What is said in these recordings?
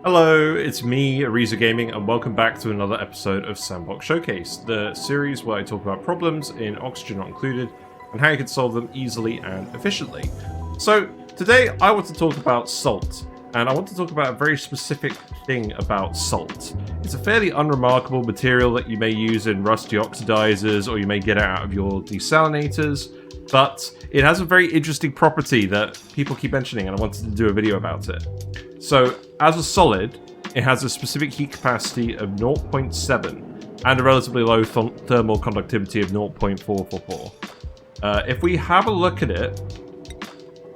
Hello, it's me, Ariza Gaming, and welcome back to another episode of Sandbox Showcase, the series where I talk about problems in Oxygen Not Included and how you can solve them easily and efficiently. So, today I want to talk about salt, and I want to talk about a very specific thing about salt. It's a fairly unremarkable material that you may use in rusty oxidizers or you may get out of your desalinators, but it has a very interesting property that people keep mentioning, and I wanted to do a video about it. So, as a solid, it has a specific heat capacity of 0.7 and a relatively low thermal conductivity of 0.444. If we have a look at it,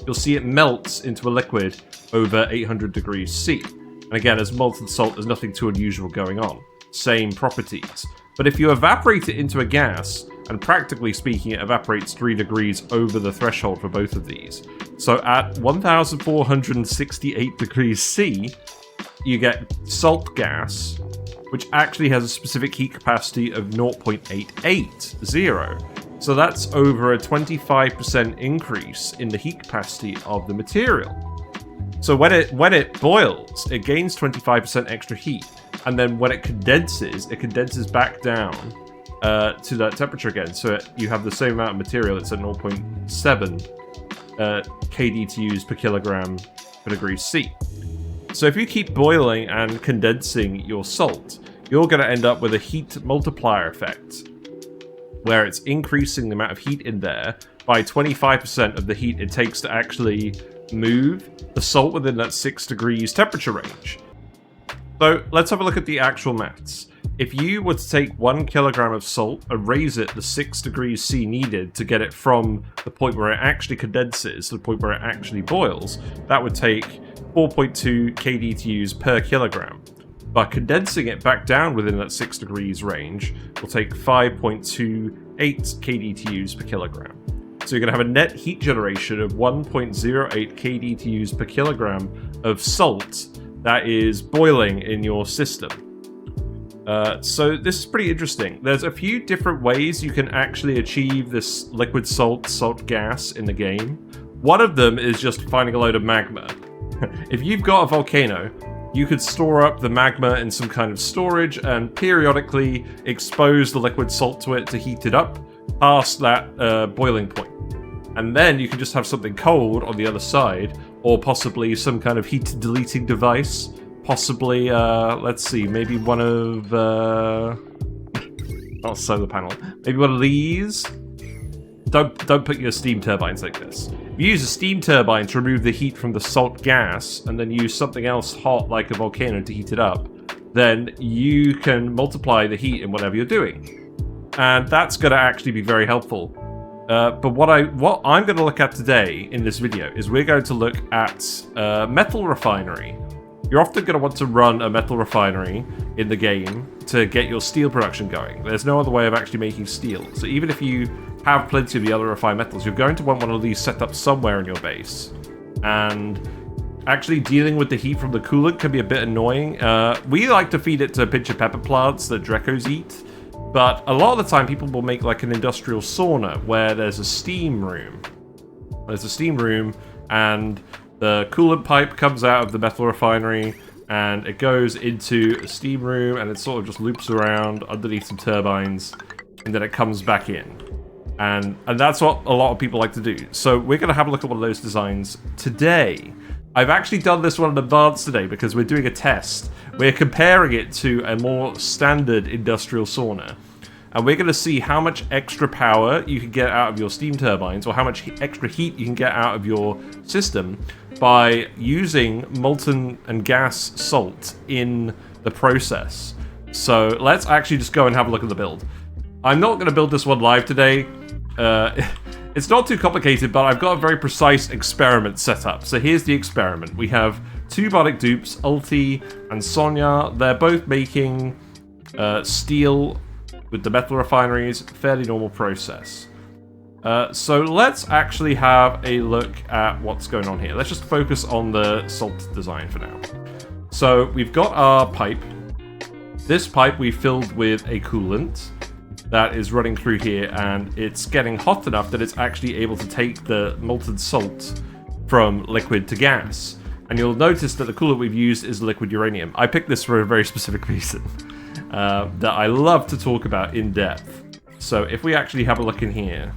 you'll see it melts into a liquid over 800 degrees C. And again, as molten salt, there's nothing too unusual going on. Same properties. But if you evaporate it into a gas, and practically speaking, it evaporates 3 degrees over the threshold for both of these. So at 1468 degrees C, you get salt gas, which actually has a specific heat capacity of 0.880. So that's over a 25% increase in the heat capacity of the material. So when it boils, it gains 25% extra heat, and then when it condenses back down to that temperature again. So you have the same amount of material. It's at 0.7 kDTUs per kilogram per degree C. So if you keep boiling and condensing your salt, you're going to end up with a heat multiplier effect, where it's increasing the amount of heat in there by 25% of the heat it takes to actually move the salt within that 6 degrees temperature range. So let's have a look at the actual maths. If you were to take 1 kilogram of salt and raise it the 6 degrees C needed to get it from the point where it actually condenses to the point where it actually boils, that would take 4.2 kDTUs per kilogram. But condensing it back down within that 6 degrees range will take 5.28 kDTUs per kilogram. So you're going to have a net heat generation of 1.08 kDTUs per kilogram of salt that is boiling in your system. So this is pretty interesting. There's a few different ways you can actually achieve this liquid salt gas in the game. One of them is just finding a load of magma. If you've got a volcano, you could store up the magma in some kind of storage and periodically expose the liquid salt to it to heat it up past that boiling point. And then you can just have something cold on the other side, or possibly some kind of heat deleting device. Possibly, let's see, maybe one of, not solar panel, maybe one of these. Don't put your steam turbines like this. If you use a steam turbine to remove the heat from the salt gas, and then use something else hot like a volcano to heat it up, then you can multiply the heat in whatever you're doing. And that's going to actually be very helpful. But what I'm going to look at today in this video is we're going to look at Metal Refinery. You're often going to want to run a metal refinery in the game to get your steel production going. There's no other way of actually making steel. So even if you have plenty of the other refined metals, you're going to want one of these set up somewhere in your base. And actually dealing with the heat from the coolant can be a bit annoying. We like to feed it to pinch of pepper plants that Drecos eat. But a lot of the time people will make like an industrial sauna where there's a steam room. There's a steam room and the coolant pipe comes out of the metal refinery and it goes into a steam room and it sort of just loops around underneath some turbines and then it comes back in. And that's what a lot of people like to do. So we're going to have a look at one of those designs today. I've actually done this one in advance today because we're doing a test. We're comparing it to a more standard industrial sauna. And we're going to see how much extra power you can get out of your steam turbines or how much extra heat you can get out of your system by using molten and gas salt in the process. So let's actually just go and have a look at the build. I'm not going to build this one live today. It's not too complicated, but I've got a very precise experiment set up. So here's the experiment. We have two bionic dupes, Ulti and Sonya. They're both making steel with the metal refineries. Fairly normal process. So let's actually have a look at what's going on here. Let's just focus on the salt design for now. So we've got our pipe. This pipe we filled with a coolant that is running through here, and it's getting hot enough that it's actually able to take the molten salt from liquid to gas. And you'll notice that the coolant we've used is liquid uranium. I picked this for a very specific reason that I love to talk about in depth. So if we actually have a look in here,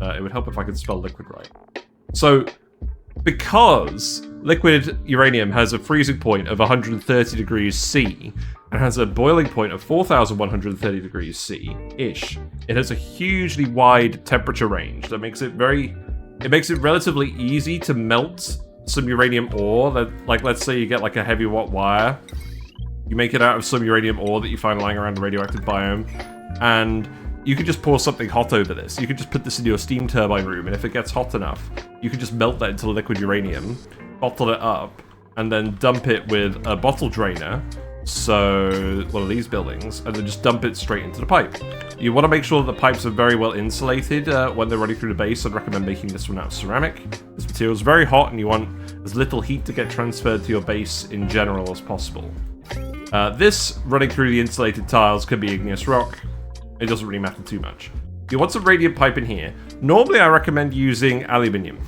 it would help if I could spell liquid right. So because liquid uranium has a freezing point of 130 degrees C and has a boiling point of 4,130 degrees C-ish, it has a hugely wide temperature range that makes it relatively easy to melt some uranium ore. That, like, let's say you get like a heavy watt wire, you make it out of some uranium ore that you find lying around a radioactive biome, and you could just pour something hot over this. You could just put this into your steam turbine room, and if it gets hot enough, you could just melt that into liquid uranium, bottle it up, and then dump it with a bottle drainer, so one of these buildings, and then just dump it straight into the pipe. You want to make sure that the pipes are very well insulated when they're running through the base. I'd recommend making this one out of ceramic. This material is very hot, and you want as little heat to get transferred to your base in general as possible. This running through the insulated tiles could be igneous rock. It doesn't really matter too much. You want some radiant pipe in here. Normally I recommend using aluminium.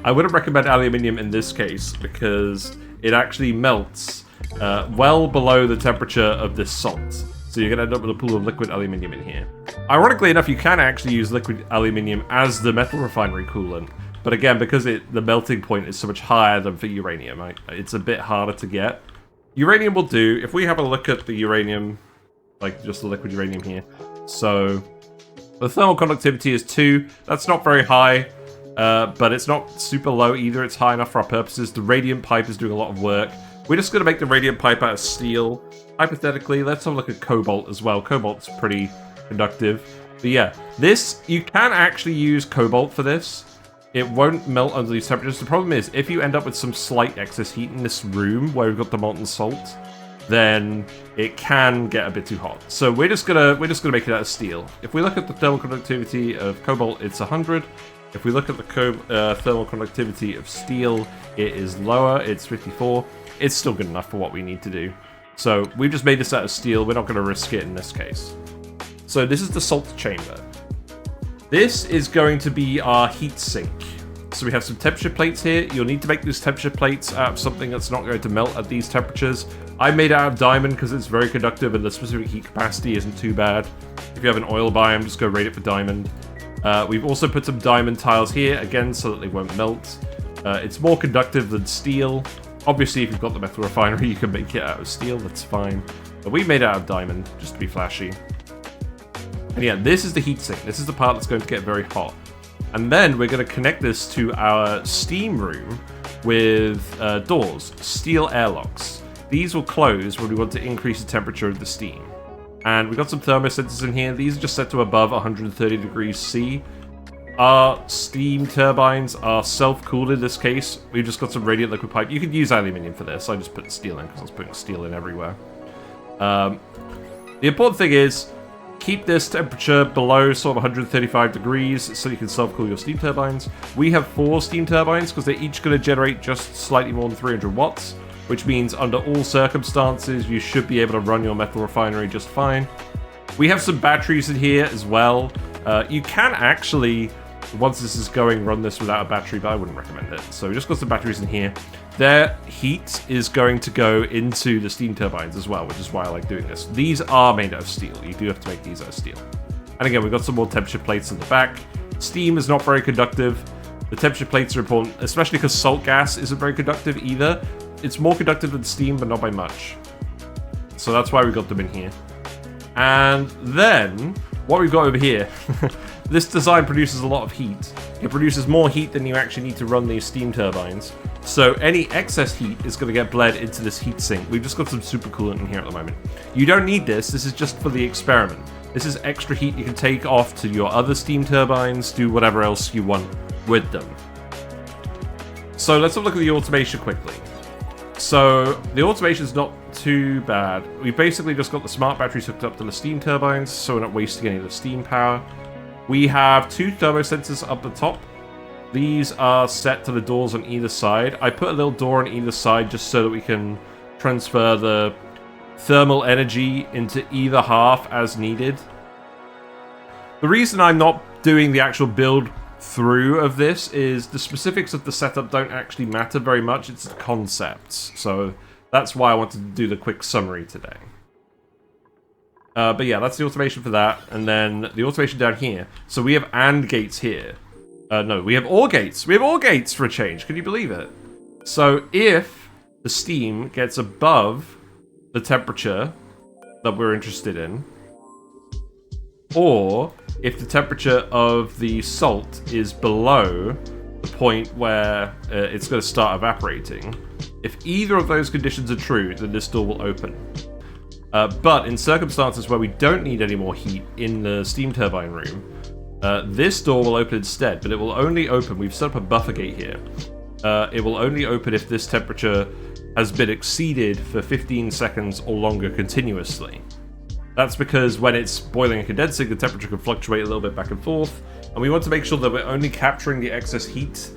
I wouldn't recommend aluminium in this case because it actually melts well below the temperature of this salt. So you're going to end up with a pool of liquid aluminium in here. Ironically enough, you can actually use liquid aluminium as the Metal Refinery coolant. But again, because the melting point is so much higher than for uranium, it's a bit harder to get. Uranium will do. If we have a look at the uranium, like just the liquid uranium here. So the thermal conductivity is 2. That's not very high, but it's not super low either. It's high enough for our purposes. The radiant pipe is doing a lot of work. We're just going to make the radiant pipe out of steel. Hypothetically, let's have a look at cobalt as well. Cobalt's pretty conductive. But yeah, this, you can actually use cobalt for this. It won't melt under these temperatures. The problem is, if you end up with some slight excess heat in this room where we've got the molten salt, then it can get a bit too hot. So we're just gonna make it out of steel. If we look at the thermal conductivity of cobalt, it's 100. If we look at the thermal conductivity of steel, it is lower. It's 54. It's still good enough for what we need to do. So we've just made this out of steel. We're not going to risk it in this case. So this is the salt chamber. This is going to be our heat sink. So we have some temperature plates here. You'll need to make these temperature plates out of something that's not going to melt at these temperatures. I made it out of diamond because it's very conductive and the specific heat capacity isn't too bad. If you have an oil biome, just go rate it for diamond. We've also put some diamond tiles here, again, so that they won't melt. It's more conductive than steel. Obviously, if you've got the Metal Refinery, you can make it out of steel, that's fine. But we made it out of diamond, just to be flashy. And yeah, this is the heatsink. This is the part that's going to get very hot. And then we're going to connect this to our steam room with doors, steel airlocks. These will close when we want to increase the temperature of the steam. And we've got some thermosensors in here. These are just set to above 130 degrees C. Our steam turbines are self-cooled in this case. We've just got some radiant liquid pipe. You could use aluminium for this. I just put steel in because I was putting steel in everywhere. The important thing is, keep this temperature below sort of 135 degrees so you can self-cool your steam turbines. We have 4 steam turbines because they're each going to generate just slightly more than 300 watts, which means under all circumstances you should be able to run your Metal Refinery just fine. We have some batteries in here as well. You can actually, once this is going, run this without a battery, but I wouldn't recommend it. So we just got some batteries in here. Their heat is going to go into the steam turbines as well, which is why I like doing this. These are made out of steel. You do have to make these out of steel. And again, we've got some more temperature plates in the back. Steam is not very conductive. The temperature plates are important, especially because salt gas isn't very conductive either. It's more conductive than steam, but not by much. So that's why we got them in here. And then, what we've got over here, this design produces a lot of heat. It produces more heat than you actually need to run these steam turbines. So any excess heat is going to get bled into this heat sink. We've just got some supercoolant in here at the moment. You don't need this. This is just for the experiment. This is extra heat you can take off to your other steam turbines, do whatever else you want with them. So let's have a look at the automation quickly. So the automation is not too bad. We've basically just got the smart batteries hooked up to the steam turbines, so we're not wasting any of the steam power. We have 2 thermosensors up the top. These are set to the doors on either side. I put a little door on either side just so that we can transfer the thermal energy into either half as needed. The reason I'm not doing the actual build through of this is the specifics of the setup don't actually matter very much. It's the concepts. So that's why I wanted to do the quick summary today. But yeah, that's the automation for that. And then the automation down here. So we have AND gates here. No, we have OR gates. We have OR gates for a change. Can you believe it? So if the steam gets above the temperature that we're interested in, or if the temperature of the salt is below the point where it's going to start evaporating, if either of those conditions are true, then this door will open. But in circumstances where we don't need any more heat in the steam turbine room, this door will open instead, but it will only open, we've set up a buffer gate here, it will only open if this temperature has been exceeded for 15 seconds or longer continuously. That's because when it's boiling and condensing, the temperature can fluctuate a little bit back and forth, and we want to make sure that we're only capturing the excess heat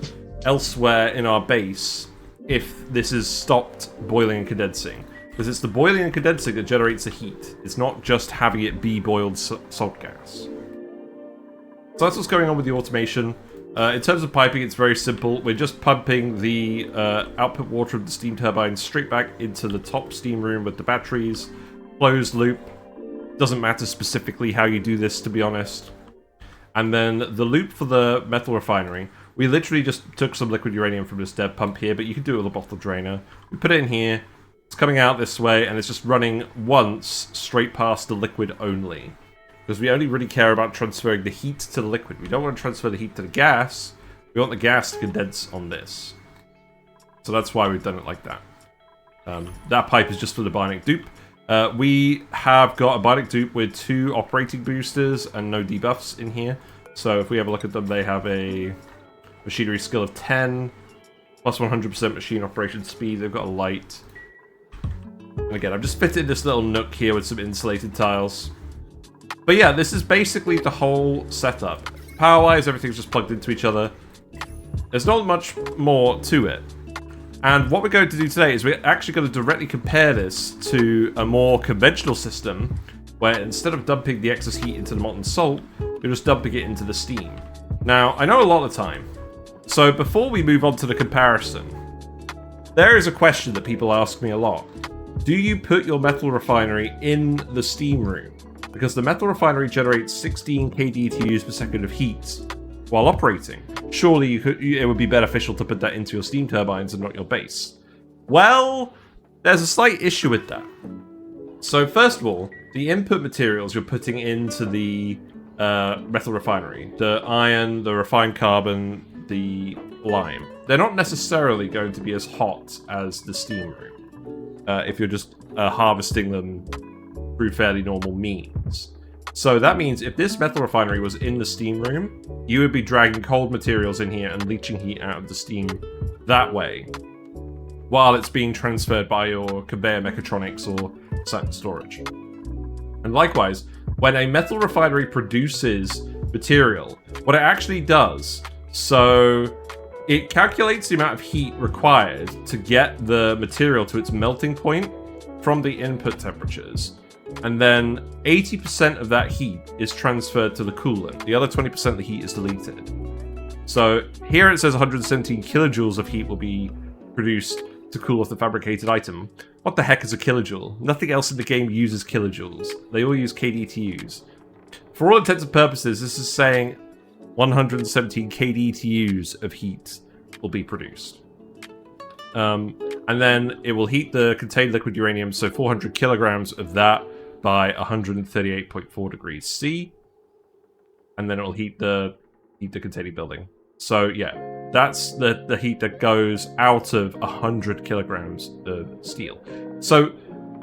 elsewhere in our base if this is stopped boiling and condensing. Because it's the boiling and condensing that generates the heat. It's not just having it be boiled salt gas. So that's what's going on with the automation. In terms of piping, it's very simple. We're just pumping the output water of the steam turbine straight back into the top steam room with the batteries. Closed loop. Doesn't matter specifically how you do this, to be honest. And then the loop for the metal refinery. We literally just took some liquid uranium from this dev pump here, but you can do it with a bottle drainer. We put it in here. It's coming out this way, and it's just running once straight past the liquid only. Because we only really care about transferring the heat to the liquid. We don't want to transfer the heat to the gas. We want the gas to condense on this. So that's why we've done it like that. That pipe is just for the bionic dupe. We have got a bionic dupe with 2 operating boosters and no debuffs in here. So if we have a look at them, they have a machinery skill of 10, plus 100% machine operation speed. They've got a light. And again, I've just fitted this little nook here with some insulated tiles. But yeah, this is basically the whole setup. Power-wise, everything's just plugged into each other. There's not much more to it. And what we're going to do today is we're actually going to directly compare this to a more conventional system, where instead of dumping the excess heat into the molten salt, we're just dumping it into the steam. Now, I know a lot of the time. So before we move on to the comparison, there is a question that people ask me a lot. Do you put your metal refinery in the steam room? Because the metal refinery generates 16 kDTUs per second of heat while operating. Surely it would be beneficial to put that into your steam turbines and not your base. Well, there's a slight issue with that. So first of all, the input materials you're putting into the metal refinery, the iron, the refined carbon, the lime, they're not necessarily going to be as hot as the steam room. If you're just harvesting them through fairly normal means. So that means if this metal refinery was in the steam room, you would be dragging cold materials in here and leaching heat out of the steam that way, while it's being transferred by your conveyor mechatronics or certain storage. And likewise, when a metal refinery produces material, what it actually does, so it calculates the amount of heat required to get the material to its melting point from the input temperatures. And then 80% of that heat is transferred to the coolant. The other 20% of the heat is deleted. So here it says 117 kilojoules of heat will be produced to cool off the fabricated item. What the heck is a kilojoule? Nothing else in the game uses kilojoules. They all use kDTUs. For all intents and purposes, this is saying 117 kDTUs of heat will be produced. And then it will heat the contained liquid uranium, so 400 kilograms of that by 138.4 degrees C. And then it will heat the containing building. So yeah, that's the heat that goes out of 100 kilograms of steel. So,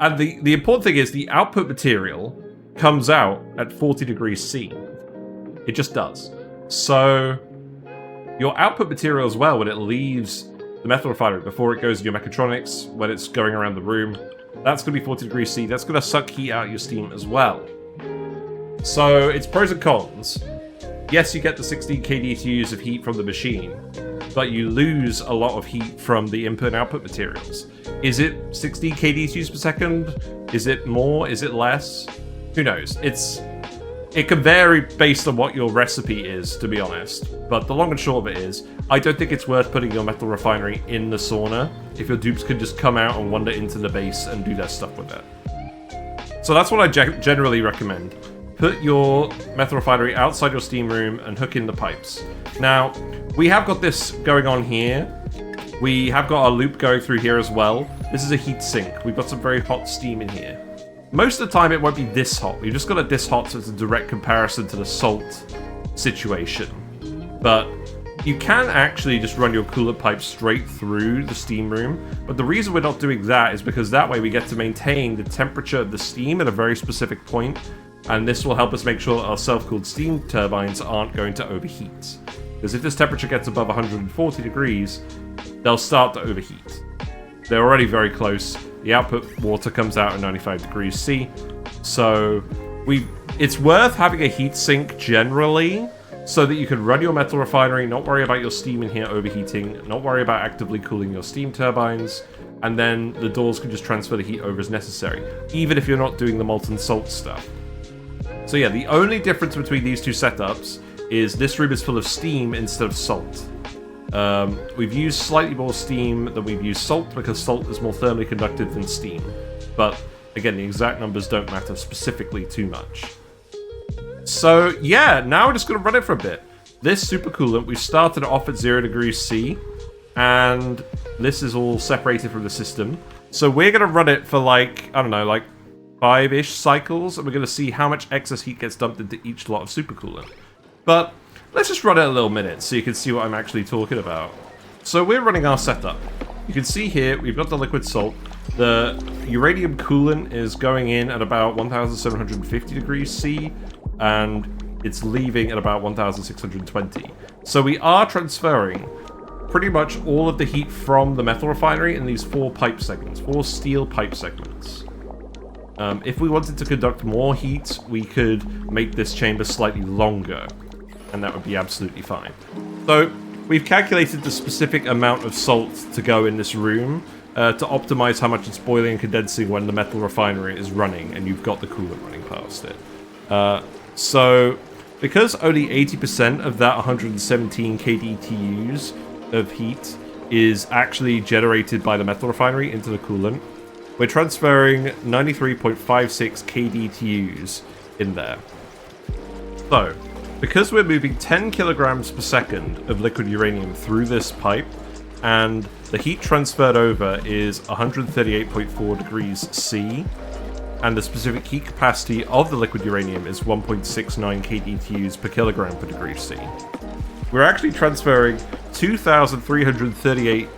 and the important thing is the output material comes out at 40 degrees C. It just does. So your output material as well, when it leaves the metal refinery before it goes in your mechatronics, when it's going around the room, that's going to be 40 degrees C. That's going to suck heat out of your steam as well. So it's pros and cons. Yes, you get the 16 kDTUs of heat from the machine, but you lose a lot of heat from the input and output materials. Is it 16 kDTUs per second? Is it more? Is it less? Who knows? It's It can vary based on what your recipe is, to be honest. But the long and short of it is, I don't think it's worth putting your metal refinery in the sauna if your dupes could just come out and wander into the base and do their stuff with it. So that's what I generally recommend. Put your metal refinery outside your steam room and hook in the pipes. Now, we have got this going on here. We have got our loop going through here as well. This is a heat sink. We've got some very hot steam in here. Most of the time it won't be this hot. We've just got it this hot so it's a direct comparison to the salt situation. But you can actually just run your coolant pipe straight through the steam room. But the reason we're not doing that is because that way we get to maintain the temperature of the steam at a very specific point. And this will help us make sure that our self-cooled steam turbines aren't going to overheat. Because if this temperature gets above 140 degrees, they'll start to overheat. They're already very close. The output water comes out at 95 degrees C. So it's worth having a heat sink generally so that you can run your metal refinery, not worry about your steam in here overheating, not worry about actively cooling your steam turbines, and then the doors can just transfer the heat over as necessary, even if you're not doing the molten salt stuff. So yeah, the only difference between these two setups is this room is full of steam instead of salt. We've used slightly more steam than we've used salt because salt is more thermally conductive than steam. But again, the exact numbers don't matter specifically too much. So yeah, now we're just going to run it for a bit. This supercoolant, we started it off at 0 degrees C, and this is all separated from the system. So we're going to run it for like, I don't know, like 5-ish cycles, and we're going to see how much excess heat gets dumped into each lot of supercoolant. But let's just run it a little minute so you can see what I'm actually talking about. So we're running our setup. You can see here, we've got the liquid salt. The uranium coolant is going in at about 1750 degrees C, and it's leaving at about 1620. So we are transferring pretty much all of the heat from the metal refinery in these 4 pipe segments, 4 steel pipe segments. If we wanted to conduct more heat, we could make this chamber slightly longer, and that would be absolutely fine. So we've calculated the specific amount of salt to go in this room to optimize how much it's boiling and condensing when the metal refinery is running and you've got the coolant running past it. So because only 80% of that 117 kDTUs of heat is actually generated by the metal refinery into the coolant, we're transferring 93.56 kDTUs in there. So, because we're moving 10 kilograms per second of liquid uranium through this pipe, and the heat transferred over is 138.4 degrees C, and the specific heat capacity of the liquid uranium is 1.69 kDTUs per kilogram per degree C. We're actually transferring 2,338.9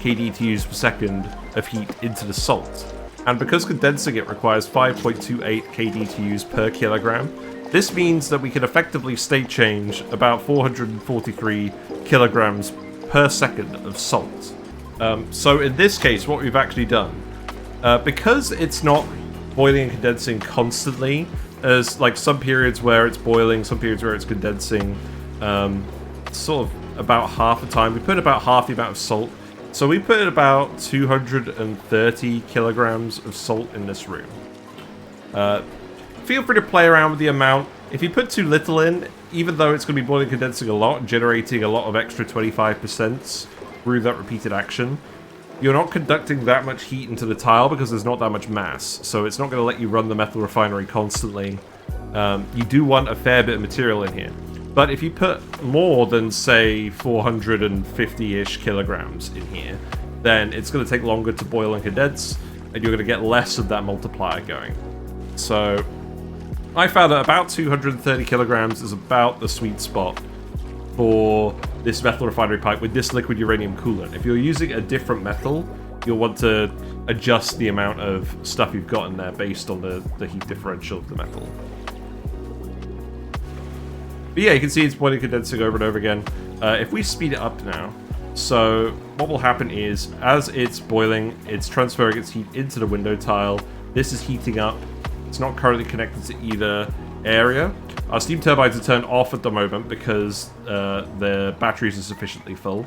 kDTUs per second of heat into the salt. And because condensing it requires 5.28 kDTUs per kilogram, this means that we can effectively state change about 443 kilograms per second of salt. So in this case, what we've actually done, because it's not boiling and condensing constantly, as like some periods where it's boiling, some periods where it's condensing, sort of about half the time, we put about half the amount of salt. So we put about 230 kilograms of salt in this room. Feel free to play around with the amount. If you put too little in, even though it's going to be boiling and condensing a lot, generating a lot of extra 25% through that repeated action, you're not conducting that much heat into the tile because there's not that much mass. So it's not going to let you run the metal refinery constantly. You do want a fair bit of material in here. But if you put more than, say, 450-ish kilograms in here, then it's going to take longer to boil and condense, and you're going to get less of that multiplier going. So I found that about 230 kilograms is about the sweet spot for this metal refinery pipe with this liquid uranium coolant. If you're using a different metal, you'll want to adjust the amount of stuff you've got in there based on the heat differential of the metal. But yeah, you can see it's boiling, condensing over and over again. If we speed it up now, so what will happen is, as it's boiling, it's transferring its heat into the window tile. This is heating up. It's not currently connected to either area. Our steam turbines are turned off at the moment because the batteries are sufficiently full.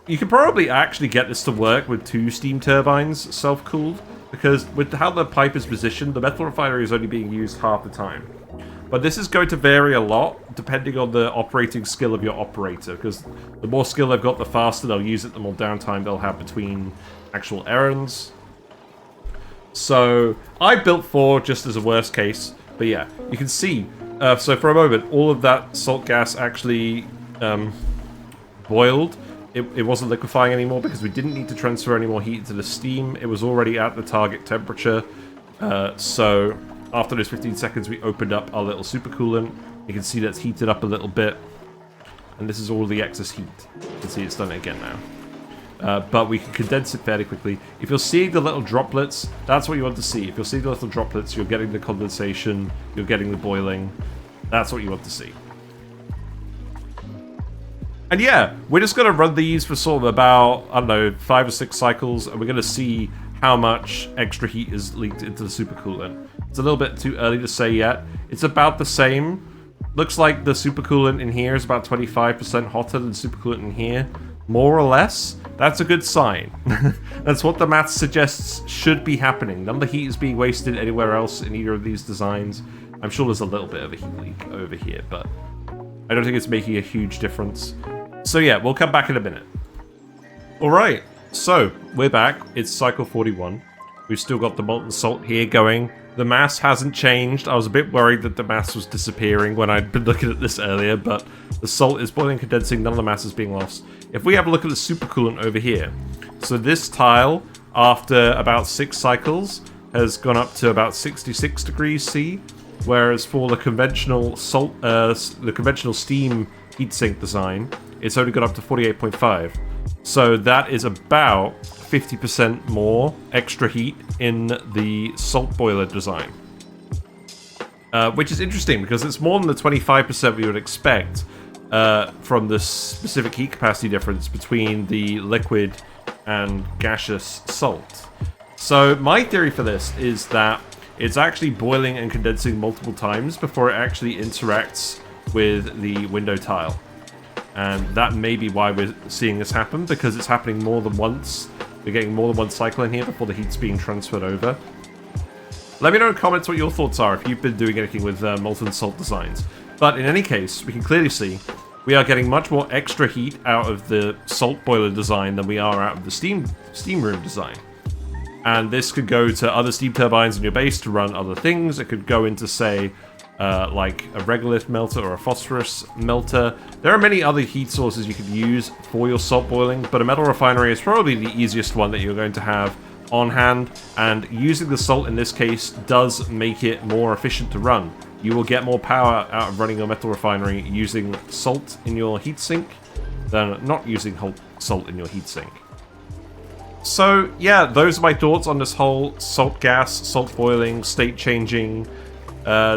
You can probably actually get this to work with 2 steam turbines self-cooled, because with how the pipe is positioned, the Metal Refinery is only being used half the time. But this is going to vary a lot depending on the operating skill of your operator, because the more skill they've got, the faster they'll use it, the more downtime they'll have between actual errands. So I built 4 just as a worst case, but yeah, you can see. So for a moment, all of that salt gas actually boiled. It wasn't liquefying anymore because we didn't need to transfer any more heat into the steam. It was already at the target temperature. So after those 15 seconds, we opened up our little supercoolant. You can see that's heated up a little bit. And this is all the excess heat. You can see it's done it again now. But we can condense it fairly quickly. If you're seeing the little droplets, that's what you want to see. If you're seeing the little droplets, you're getting the condensation, you're getting the boiling. That's what you want to see. And yeah, we're just going to run these for sort of about, I don't know, 5 or 6 cycles, and we're going to see how much extra heat is leaked into the supercoolant. It's a little bit too early to say yet. It's about the same. Looks like the supercoolant in here is about 25% hotter than the supercoolant in here. More or less. That's a good sign. That's what the math suggests should be happening. None of the heat is being wasted anywhere else in either of these designs. I'm sure there's a little bit of a heat leak over here, but I don't think it's making a huge difference. So yeah, we'll come back in a minute. Alright, so we're back. It's cycle 41. We've still got the molten salt here going. The mass hasn't changed. I was a bit worried that the mass was disappearing when I'd been looking at this earlier, but the salt is boiling, condensing, none of the mass is being lost. If we have a look at the supercoolant over here, so this tile, after about 6 cycles, has gone up to about 66 degrees C, whereas for the conventional salt, the conventional steam heatsink design, it's only got up to 48.5. So that is about 50% more extra heat in the salt boiler design. Which is interesting because it's more than the 25% we would expect from the specific heat capacity difference between the liquid and gaseous salt. So my theory for this is that it's actually boiling and condensing multiple times before it actually interacts with the window tile. And that may be why we're seeing this happen, because it's happening more than once. We're getting more than one cycle in here before the heat's being transferred over. Let me know in the comments what your thoughts are if you've been doing anything with molten salt designs. But in any case, we can clearly see we are getting much more extra heat out of the salt boiler design than we are out of the steam room design. And this could go to other steam turbines in your base to run other things. It could go into, say, like a regolith melter or a phosphorus melter. There are many other heat sources you could use for your salt boiling, but a metal refinery is probably the easiest one that you're going to have on hand, and using the salt in this case does make it more efficient to run. You will get more power out of running your metal refinery using salt in your heatsink than not using salt in your heatsink. So yeah, those are my thoughts on this whole salt gas, salt boiling, state changing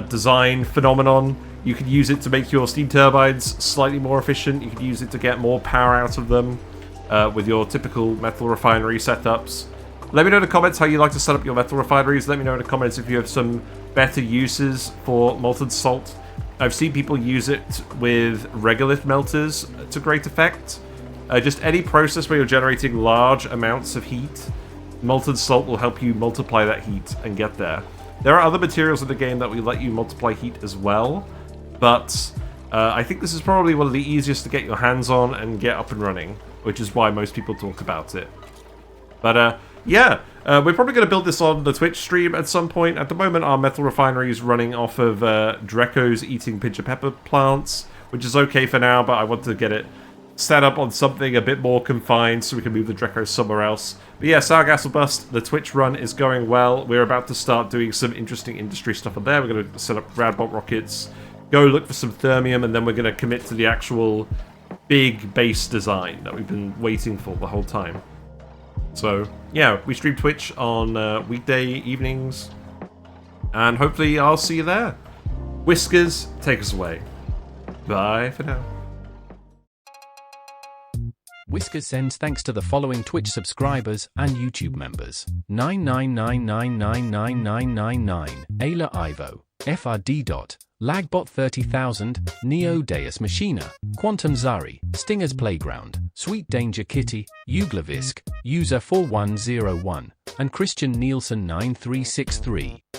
design phenomenon. You could use it to make your steam turbines slightly more efficient. You could use it to get more power out of them with your typical metal refinery setups. Let me know in the comments how you like to set up your metal refineries. Let me know in the comments if you have some better uses for molten salt. I've seen people use it with regolith melters to great effect. Just any process where you're generating large amounts of heat, molten salt will help you multiply that heat and get there. There are other materials in the game that will let you multiply heat as well, but I think this is probably one of the easiest to get your hands on and get up and running, which is why most people talk about it. But yeah, we're probably going to build this on the Twitch stream at some point. At the moment, our metal refinery is running off of Dreco's eating pincher pepper plants, which is okay for now, but I want to get it set up on something a bit more confined so we can move the Dreco somewhere else. But yeah, Sour Gas will Bust, the Twitch run is going well. We're about to start doing some interesting industry stuff on there. We're going to set up Radbot rockets, go look for some thermium, and then we're going to commit to the actual big base design that we've been waiting for the whole time. So yeah, we stream Twitch on weekday evenings, and hopefully I'll see you there. Whiskers, take us away. Bye for now. Whiskers sends thanks to the following Twitch subscribers and YouTube members: 999999999, Ayla Ivo, FRD. Lagbot 30,000, Neo Deus Machina, Quantum Zari, Stinger's Playground, Sweet Danger Kitty, Uglavisk, User 4101, and Christian Nielsen 9363.